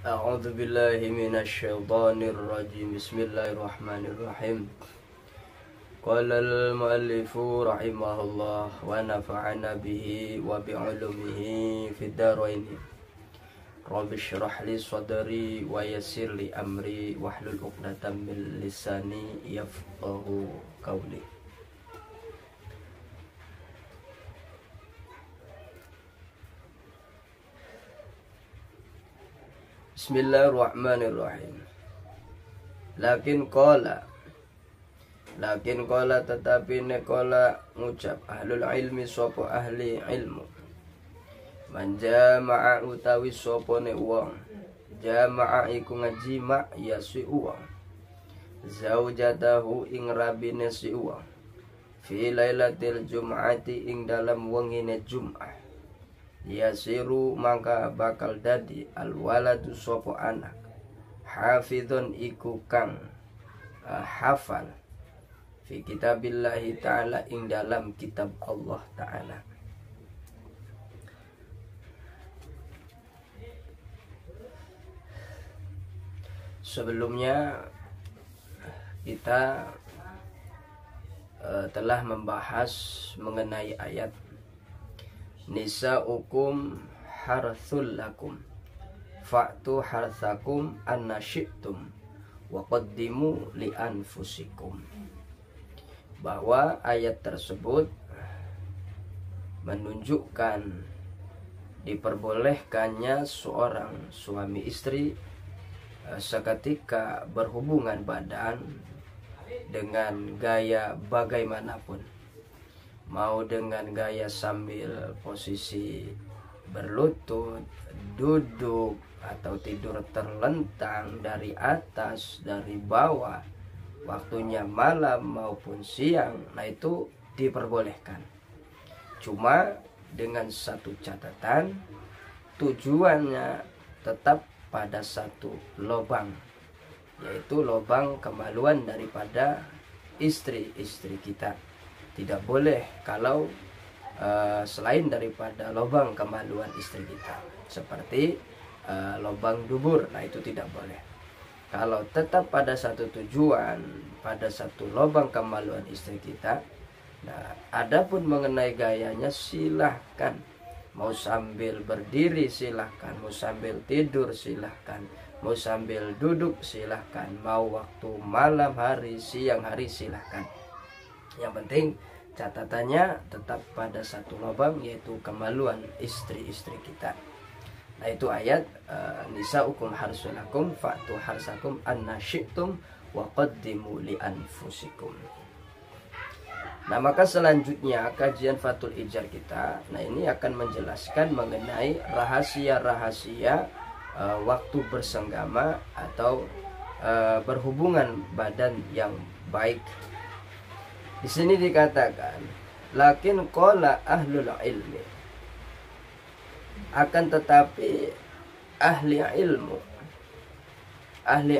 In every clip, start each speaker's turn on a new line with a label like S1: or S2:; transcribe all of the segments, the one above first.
S1: A'udzu billahi minasyaitonir rajim. Bismillahirrahmanirrahim. Qala al-muallifu rahimahullah wa nafa'ana bihi wa bi'ulumihi fid dharain. Rabbi shrah li sadri wa yassir li amri wahlul 'uqdatam min lisani yafqahu qawli. Bismillahirrahmanirrahim. Lakin qala tetapi nekola ngucap ahlul ilmi sopo ahli ilmu. Man jama'a utawi sopo ne wong, jama'a iku ngajima ya si wong, zaujatahu ing rabine si wong, fi lailatil jum'ati ing dalam wengine Jum'ah. Yasiru maka bakal dadi alwaladu sopo anak, hafidhun iku kang hafal, fi kitabillahi ta'ala ing dalam kitab Allah ta'ala. Sebelumnya kita telah membahas mengenai ayat Nisa'ukum harthul lakum fa'tu harthakum anna syi'tum wa qaddimu li anfusikum, bahwa ayat tersebut menunjukkan diperbolehkannya seorang suami istri seketika berhubungan badan dengan gaya bagaimanapun, mau dengan gaya sambil posisi berlutut, duduk, atau tidur terlentang dari atas, dari bawah, waktunya malam maupun siang, nah itu diperbolehkan. Cuma dengan satu catatan, tujuannya tetap pada satu lobang, yaitu lobang kemaluan daripada istri-istri kita. Tidak boleh kalau selain daripada lubang kemaluan istri kita, seperti lubang dubur, nah itu tidak boleh. Kalau tetap pada satu tujuan, pada satu lubang kemaluan istri kita, nah adapun mengenai gayanya silahkan, mau sambil berdiri silahkan, mau sambil tidur silahkan, mau sambil duduk silahkan, mau waktu malam hari, siang hari silahkan. Yang penting catatannya tetap pada satu lubang, yaitu kemaluan istri-istri kita. Nah itu ayat Nisa'ukum harthul lakum fa'tu harthakum anna syi'tum wa qaddimu li anfusikum. Nah maka selanjutnya kajian Fathul Ijar kita, nah ini akan menjelaskan mengenai rahasia-rahasia waktu bersenggama atau berhubungan badan yang baik. Di sini dikatakan, lakin qala ahlul ilmi, akan tetapi ahli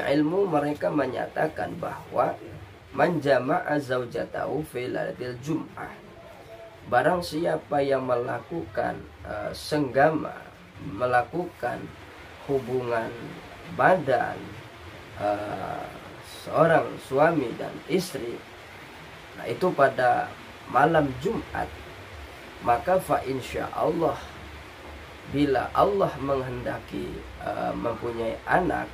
S1: ilmu mereka menyatakan bahwa man jama'a zaujatahu fi lailatul jum'ah, barang siapa yang melakukan senggama, melakukan hubungan badan seorang suami dan istri, nah itu pada malam Jumat, maka fa insyaallah, bila Allah menghendaki mempunyai anak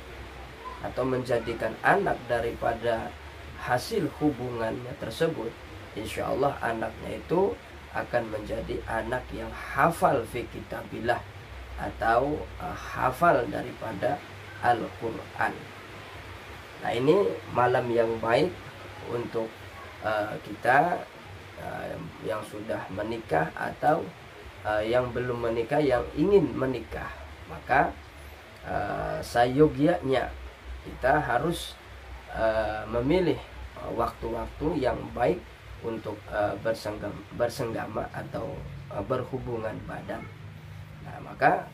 S1: atau menjadikan anak daripada hasil hubungannya tersebut, insyaallah anaknya itu akan menjadi anak yang hafal fi kitabillah atau hafal daripada Al-Quran. Nah ini malam yang baik untuk kita yang sudah menikah atau yang belum menikah, yang ingin menikah. Maka sayogyanya kita harus memilih waktu-waktu yang baik untuk bersenggama atau berhubungan badan. Nah maka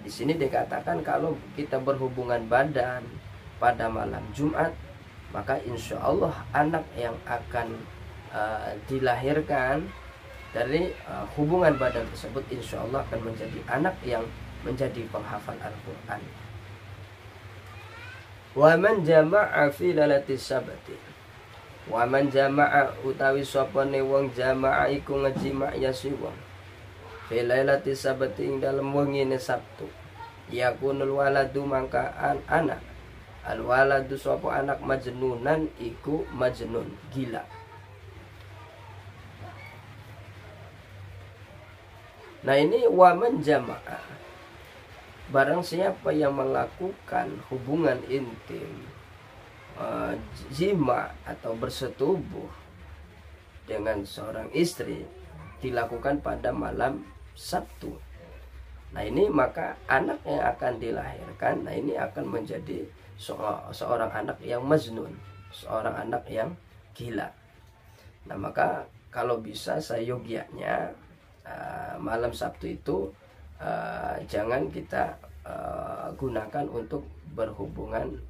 S1: di sini dikatakan kalau kita berhubungan badan pada malam Jumat, maka insya Allah anak yang akan dilahirkan dari hubungan badan tersebut insya Allah akan menjadi anak yang menjadi penghafal Al-Quran. Wa man jama'a fi lailatis sabti. Wa man jama'a utawi sapane wong jama'a iku ngejima' ya si wong. Fi lailatis sabti ing dalem wengine Sabtu. Yakunul waladu mangka anak. Al waladu sapa anak majnunan iku majnun gila. Nah ini wa man jama'a. Barang siapa yang melakukan hubungan intim, jima atau bersetubuh dengan seorang istri dilakukan pada malam Sabtu. Nah ini maka anak yang akan dilahirkan, nah ini akan menjadi seorang anak yang majnun, seorang anak yang gila. Nah maka kalau bisa seyogianya malam Sabtu itu jangan kita gunakan untuk berhubungan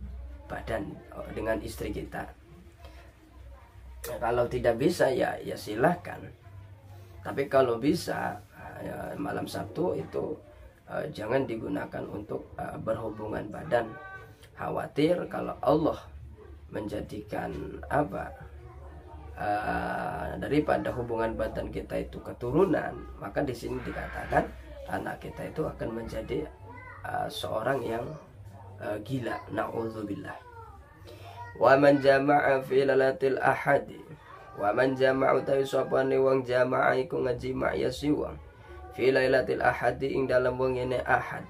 S1: badan dengan istri kita. Nah, kalau tidak bisa ya silahkan. Tapi kalau bisa malam Sabtu itu jangan digunakan untuk berhubungan badan. Khawatir kalau Allah menjadikan daripada hubungan badan kita itu keturunan, maka di sini dikatakan anak kita itu akan menjadi seorang yang gila. Na'udzubillah. Wa man jama'a fi lailatil ahadi. Wa man jama'a utawi sapane wong jama'a iku ngejima' ya si wong. Fi lailatil ahadi ing dalem wengine Ahad.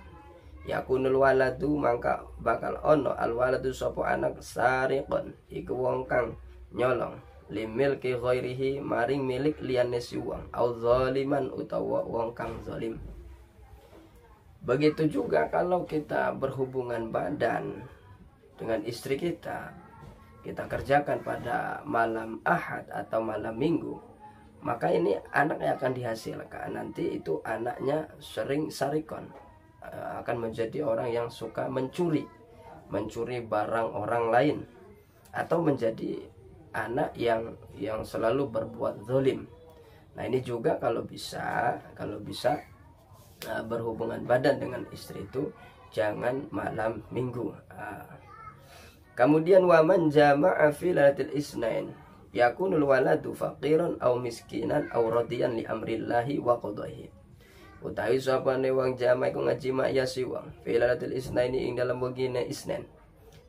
S1: Yakunul waladu mangka bakal ono al waladu sapa anak sariqon iku wong kang nyolong limil ki ghairihi maring milik liyane si wong au zaliman utawa wong kang zalim. Begitu juga kalau kita berhubungan badan dengan istri kita kerjakan pada malam Ahad atau malam Minggu, maka ini anak yang akan dihasilkan nanti itu anaknya sering sarikon, akan menjadi orang yang suka mencuri barang orang lain, atau menjadi anak yang selalu berbuat zalim. Nah ini juga kalau bisa berhubungan badan dengan istri itu jangan malam Minggu. Kemudian wa man jama'a fi lailatul isnain yakunul waladu faqiran aw miskinan aw radiyan li amrillahi wa qadaihi. Utawi sapane wong jama' iku ngajima ya si wong fi lailatul isnain ing dalam wegine Isnin.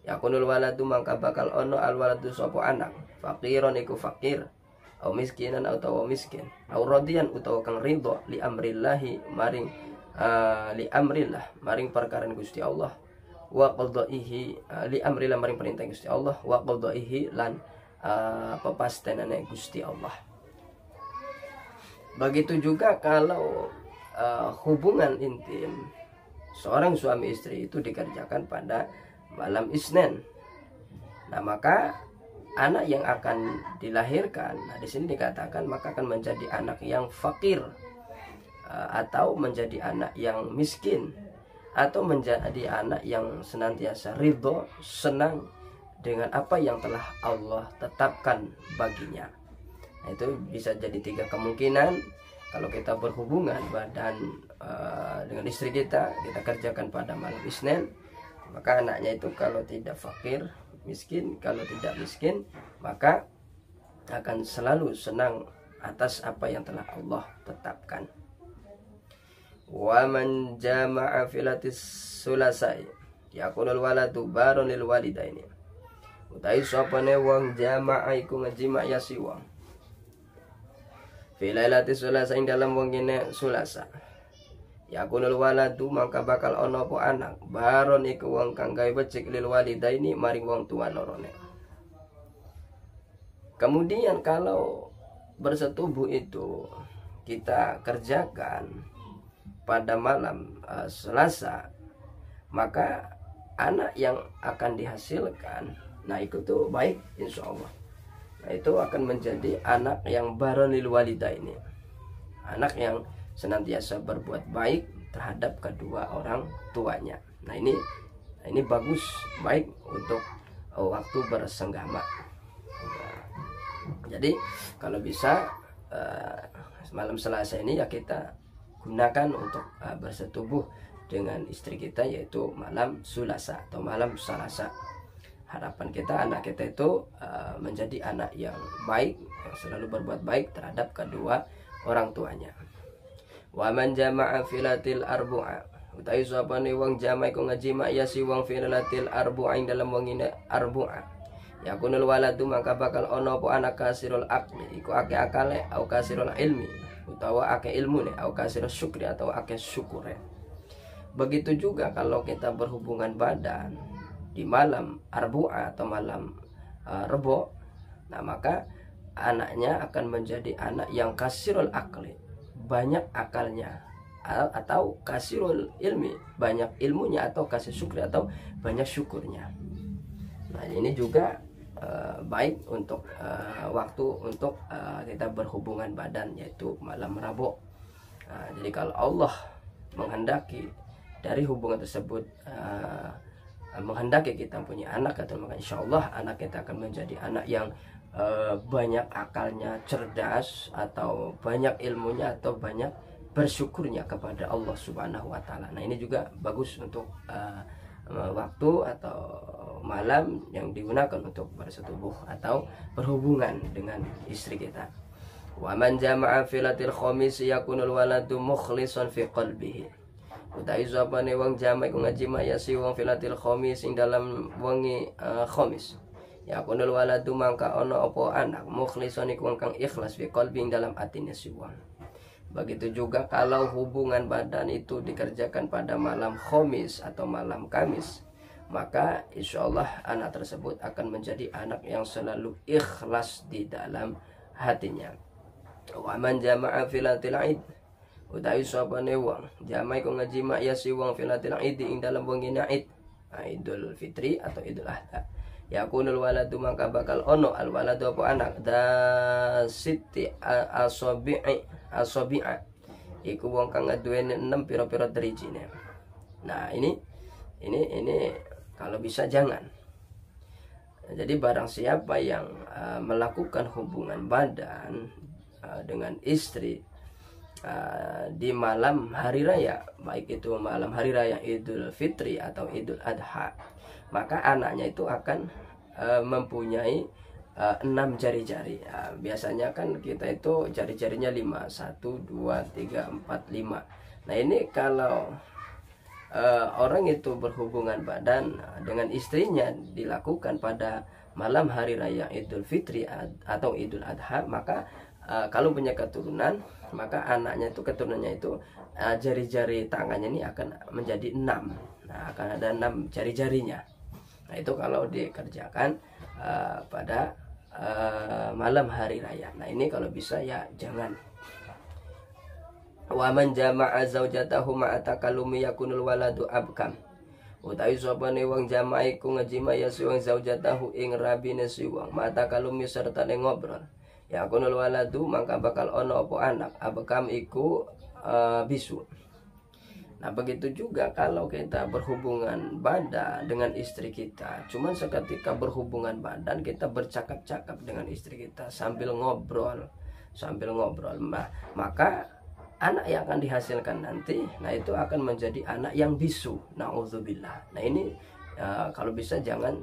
S1: Yakunul waladu mangka bakal ono al waladu sapa anak faqiran iku fakir au miskinan utawa miskin au radiyan utawa kang ridho li amrillahi maring li amrillah maring perkara Gusti Allah wa qadaihi li amrillah maring perintah Gusti Allah wa qadaihi lan pepastenane Gusti Allah. Begitu juga kalau hubungan intim seorang suami istri itu dikerjakan pada malam Isnin. Nah maka anak yang akan dilahirkan, nah di sini dikatakan maka akan menjadi anak yang fakir, atau menjadi anak yang miskin, atau menjadi anak yang senantiasa ridho, senang dengan apa yang telah Allah tetapkan baginya. Nah, itu bisa jadi 3 kemungkinan. Kalau kita berhubungan badan dengan istri kita kerjakan pada malam Isnin, maka anaknya itu kalau tidak fakir, miskin, kalau tidak miskin, maka akan selalu senang atas apa yang telah Allah tetapkan. Wa man jama'a filatis sulasai yakunul waladu baron lil walidaini. Utai sapane wong jama'a iku ngejima ya si wong fi lailatis sulasa ing dalam wengine Sulasa. Yakunul waladu mangka bakal ono po anak baron iku wong kang gawe becik lil walidaini maring wong tua lorone. Kemudian kalau bersetubuh itu kita kerjakan pada malam Selasa, maka anak yang akan dihasilkan, nah itu tuh baik insya Allah. Nah itu akan menjadi anak yang baronil walidaini, anak yang senantiasa berbuat baik terhadap kedua orang tuanya. Nah ini bagus, baik untuk waktu bersenggama. Nah, jadi kalau bisa malam Selasa ini ya kita gunakan untuk bersetubuh dengan istri kita, yaitu malam Sulasa atau malam Selasa. Harapan kita anak kita itu menjadi anak yang baik, yang selalu berbuat baik terhadap kedua orang tuanya. Wa man jama'a filatil arbu'a, utawi sapane wong jama' iku ngajima ya si wong filatil arbu'a ing dalam wongine arbu'a. Ya kunul waladu maka bakal ono apa anak kasirul akli, iku akeh akale au kasirul ilmi, utawa akeh ilmune au kasirul syukri atau akeh syukure. Begitu juga kalau kita berhubungan badan di malam arbu'a atau malam rebo, nah maka anaknya akan menjadi anak yang kasirul akli, banyak akalnya, atau kasirul ilmi, banyak ilmunya, atau kasir syukri atau banyak syukurnya. Nah ini juga baik untuk waktu untuk kita berhubungan badan, yaitu malam Rabu. Jadi kalau Allah menghendaki dari hubungan tersebut menghendaki kita punya anak, atau maka insya Allah anak kita akan menjadi anak yang banyak akalnya, cerdas, atau banyak ilmunya, atau banyak bersyukurnya kepada Allah Subhanahu wa Ta'ala. Nah ini juga bagus untuk waktu atau malam yang digunakan untuk bersetubuh atau berhubungan dengan istri kita. Wa man jama'a filatil khamis yakunul waladu mukhlisan fi qalbihi. Utai sapane wong jama' iku ngajima ya si wong filatil khamis ing dalam wengi khamis. Ya kunul waladu mangka ono opo anak mukhlisan iku kang ikhlas fi qalbi ing dalam atine si wong. Begitu juga kalau hubungan badan itu dikerjakan pada malam khamis atau malam kamis, maka insyaallah anak tersebut akan menjadi anak yang selalu ikhlas di dalam hatinya. Wa man jama'a filatil aid, utawi sapane wong jama' iku ngajima ya si wong filatil aid ing dalam wengi Aid, Idul Fitri atau Idul Adha. Ya kunul waladu maka bakal ono al waladu apa anak da siti asobi'a iku wong kang duweni 6 pira-pira drijine. Nah ini kalau bisa jangan. Jadi barang siapa yang melakukan hubungan badan dengan istri di malam hari raya, baik itu malam hari raya Idul Fitri atau Idul Adha, maka anaknya itu akan mempunyai 6 jari-jari. Biasanya kan kita itu jari-jarinya 5, 1, 2, 3, 4, 5. Nah ini kalau orang itu berhubungan badan dengan istrinya dilakukan pada malam hari raya Idul Fitri atau Idul Adha, maka kalau punya keturunan, maka anaknya itu, keturunannya itu jari-jari tangannya ini akan menjadi 6. Nah akan ada 6 jari-jarinya. Nah itu kalau dikerjakan pada malam hari raya. Nah ini kalau bisa ya jangan. Wa man jama'a zaujatahu ma'a takallumi yakunul waladu abkam. Utawi sapane wong jama'a iku ngejima ya si wong zaujatahu ing rabine si wong ma'a takallumi serta ngobrol. Ya kunul waladu maka bakal ono apa anak abkam iku bisu. Nah begitu juga kalau kita berhubungan badan dengan istri kita, cuman seketika berhubungan badan kita bercakap-cakap dengan istri kita sambil ngobrol, maka anak yang akan dihasilkan nanti, nah itu akan menjadi anak yang bisu. Nauzubillah. Nah ini kalau bisa jangan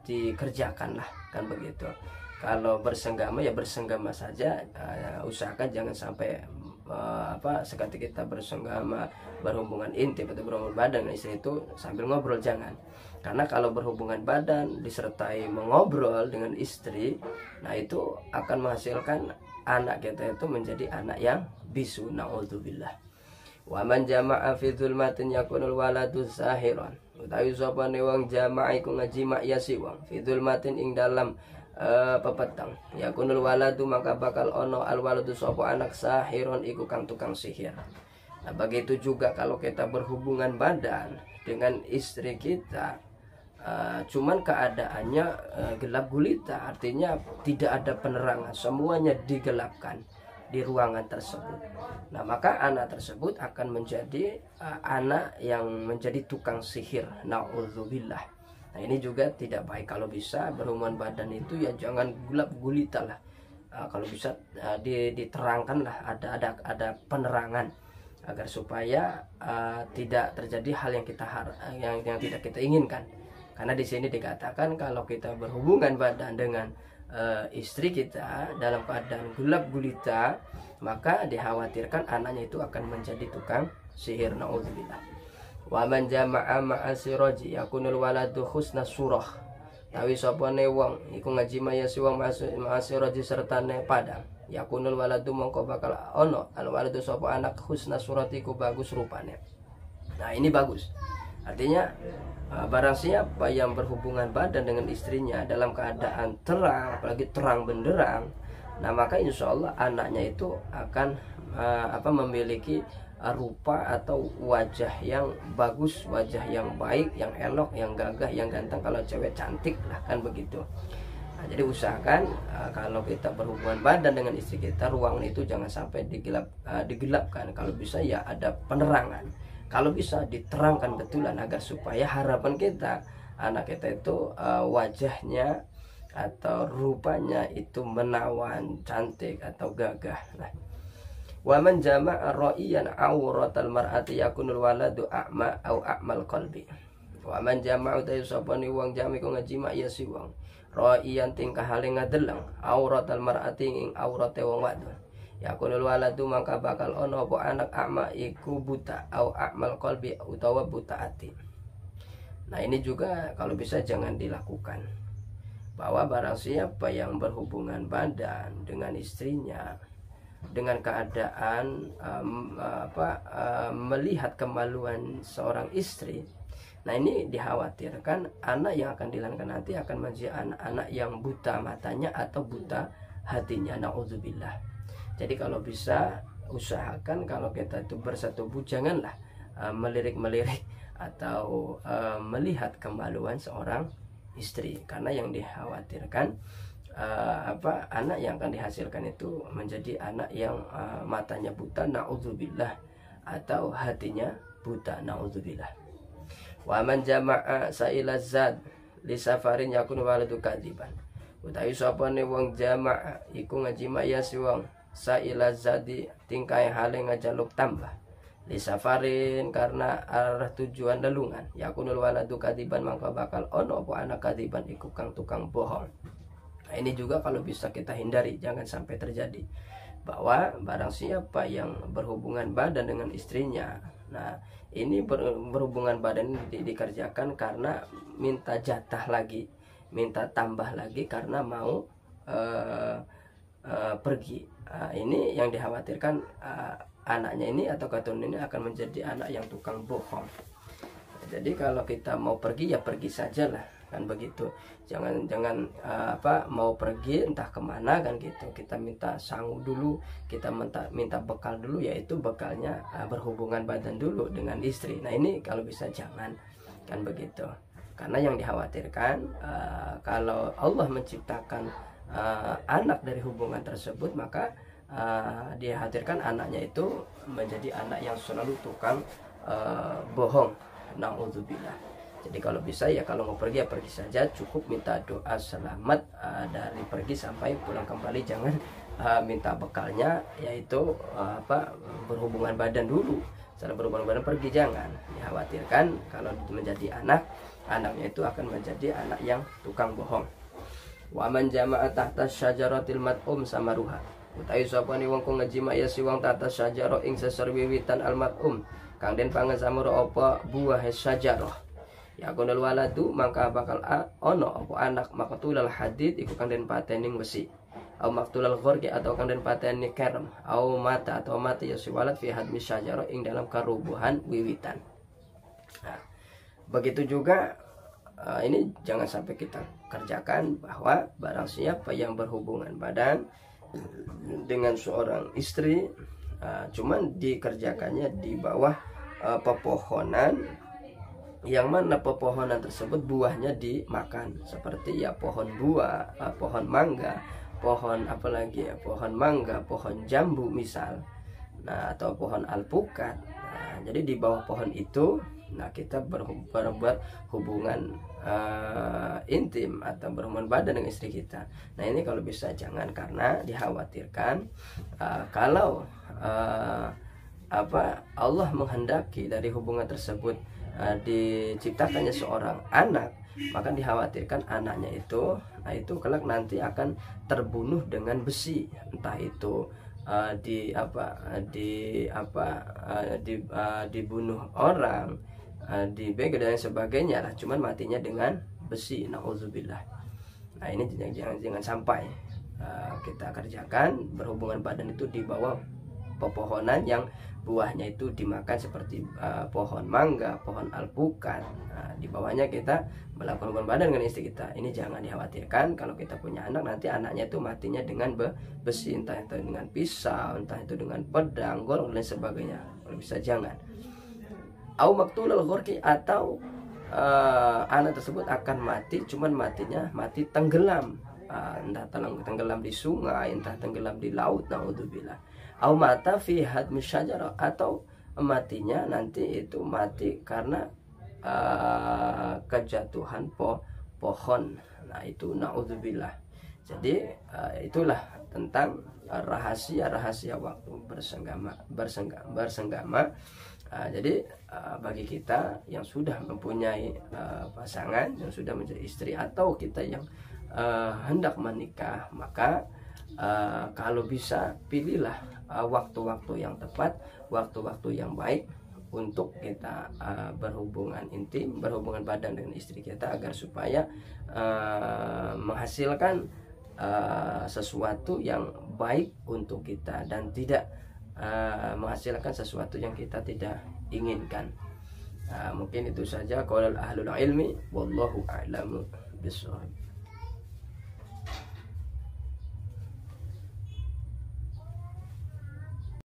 S1: dikerjakan lah, kan begitu. Kalau bersenggama ya bersenggama saja, usahakan jangan sampai seketika kita bersenggama, berhubungan intim atau berhubungan badan dengan istri itu sambil ngobrol, jangan. Karena kalau berhubungan badan disertai mengobrol dengan istri, nah itu akan menghasilkan anak kita itu menjadi anak yang bisu. Nauzubillah. Wa man jama'a fi dzulmatin yakunul waladu zahiran. Utawi sapane wong jama'a iku ngajima ya si wong fi dzulmatin ing dalam pepetang ya kunul waladu maka bakal ono al waladu sapa anak sahiron iku kang tukang sihir. Nah begitu juga kalau kita berhubungan badan dengan istri kita, cuman keadaannya gelap gulita, artinya tidak ada penerangan, semuanya digelapkan di ruangan tersebut. Nah maka anak tersebut akan menjadi anak yang menjadi tukang sihir. Nauzubillah. Nah ini juga tidak baik. Kalau bisa berhubungan badan itu ya jangan gelap gulita lah. Kalau bisa diterangkan lah, ada penerangan agar supaya tidak terjadi hal yang tidak kita inginkan. Karena di sini dikatakan kalau kita berhubungan badan dengan istri kita dalam keadaan gelap gulita, maka dikhawatirkan anaknya itu akan menjadi tukang sihir, naudzubillah. Wa man jama'a ma'a siraji yakunul waladu husna surah. Tawi sapane wong iku ngaji maya si wong ma'a siraji sertane padang. Yakunul waladu mongko bakal ono al waladu sapa anak husna surati ku bagus rupane. Nah, ini bagus. Artinya barang siapa yang berhubungan badan dengan istrinya dalam keadaan terang, apalagi terang benderang, nah maka insya Allah anaknya itu akan memiliki rupa atau wajah yang bagus, wajah yang baik, yang elok, yang gagah, yang ganteng. Kalau cewek cantik lah, kan begitu. Nah, jadi usahakan kalau kita berhubungan badan dengan istri kita, ruangan itu jangan sampai digelapkan. Kalau bisa ya ada penerangan. Kalau bisa diterangkan betulan agar supaya harapan kita anak kita itu wajahnya atau rupanya itu menawan, cantik atau gagah. Nah, wa man jama'a ra'iyan auratal mar'ati yakunul waladu a'ma au a'mal qalbi. Wa man jama'a ta yusabani wong jami ko ngajima ya si wong. Ra'iyan tingkah hale ngadelang auratal mar'ati ing aurate wong wadon. Yakunul waladu maka bakal ono apa anak a'ma iku buta au a'mal qalbi utawa buta hati. Nah, ini juga kalau bisa jangan dilakukan. Bahwa barang siapa yang berhubungan badan dengan istrinya dengan keadaan melihat kemaluan seorang istri, nah ini dikhawatirkan anak yang akan dilahirkan nanti akan menjadi anak-anak yang buta matanya atau buta hatinya, naudzubillah. Jadi kalau bisa usahakan kalau kita itu bersetubuh janganlah melirik-melirik atau melihat kemaluan seorang istri, karena yang dikhawatirkan anak yang akan dihasilkan itu menjadi anak yang matanya buta, naudzubillah, atau hatinya buta, naudzubillah. Wa man jama'a sa'ila zad li safarin yakun waladu kadiban. Utawi sapane wong jama'a iku ngajima ya si wong sa'ila zadi tingkai hale ngajaluk tambah li safarin karena arah tujuan lelungan yakunul waladu kadiban maka bakal ono apa anak kadiban iku kang tukang bohong. Nah, ini juga kalau bisa kita hindari, jangan sampai terjadi bahwa barang siapa yang berhubungan badan dengan istrinya, nah ini berhubungan badan ini dikerjakan karena minta jatah lagi, minta tambah lagi karena mau pergi. Ini yang dikhawatirkan anaknya ini atau keturunan ini akan menjadi anak yang tukang bohong. Jadi kalau kita mau pergi ya pergi sajalah, kan begitu. Jangan mau pergi entah kemana kan gitu. Kita minta sangu dulu, kita minta bekal dulu, yaitu bekalnya berhubungan badan dulu dengan istri. Nah ini kalau bisa jangan, kan begitu. Karena yang dikhawatirkan kalau Allah menciptakan anak dari hubungan tersebut, maka dikhawatirkan anaknya itu menjadi anak yang selalu tukang bohong, naudzubillah. Jadi kalau bisa ya kalau mau pergi ya pergi saja, cukup minta doa selamat dari pergi sampai pulang kembali. Jangan minta bekalnya yaitu berhubungan badan dulu. Setelah berhubungan badan pergi, jangan. Dikhawatirkan kalau menjadi anaknya itu akan menjadi anak yang tukang bohong. Wa man jama'a tahta syajaratil mat'um samaruha. Utawi sapane wong kang ngajima ya si wong tahta syajara ing sesor wiwitan al mat'um kang den pangesamura apa buah syajarah. Ya kunul waladu maka bakal ono apa anak maqtulal hadid iku kang den patening besi. Au maqtulal ghorqi atau kang den pateni kerem. Au mata atau mati ya si walad fi hadmi syajarah ing dalam karubuhan wiwitan. Nah, begitu juga ini jangan sampai kita kerjakan, bahwa barang siapa yang berhubungan badan dengan seorang istri cuman dikerjakannya di bawah pepohonan yang mana pepohonan tersebut buahnya dimakan, seperti ya pohon buah, pohon mangga, pohon apalagi ya, pohon mangga, pohon jambu misal, nah atau pohon alpukat. Nah, jadi di bawah pohon itu, nah kita berbuat hubungan intim atau berhubungan badan dengan istri kita. Nah ini kalau bisa jangan, karena dikhawatirkan kalau Allah menghendaki dari hubungan tersebut diciptakannya seorang anak, maka dikhawatirkan anaknya itu, nah itu kelak nanti akan terbunuh dengan besi, entah itu dibunuh orang, dibegal dan sebagainya lah, cuman matinya dengan besi, naudzubillah. Nah ini jangan sampai kita kerjakan berhubungan badan itu di bawah pepohonan yang buahnya itu dimakan seperti pohon mangga, pohon alpukat. Nah, di bawahnya kita melakukan hubungan badan dengan istri kita. Ini jangan dikhawatirkan kalau kita punya anak, nanti anaknya itu matinya dengan besi, entah itu dengan pisau, entah itu dengan pedang, golok dan sebagainya. Kalau bisa jangan. Au maktulul ghurqi, atau anak tersebut akan mati, cuman matinya mati tenggelam. Entah tenggelam di sungai, entah tenggelam di laut, naudzubillah. Au mata fi hadmi syajarah, atau matinya nanti itu mati karena kejatuhan pohon. Nah itu naudzubillah. Jadi itulah tentang rahasia-rahasia waktu bersenggama. Jadi bagi kita yang sudah mempunyai pasangan, yang sudah menjadi istri, atau kita yang hendak menikah, maka kalau bisa pilihlah waktu-waktu yang tepat, waktu-waktu yang baik untuk kita berhubungan intim, berhubungan badan dengan istri kita, agar supaya menghasilkan sesuatu yang baik untuk kita dan tidak menghasilkan sesuatu yang kita tidak inginkan. Mungkin itu saja qaulul ahlul ilmi, wallahu a'lamu bishawab.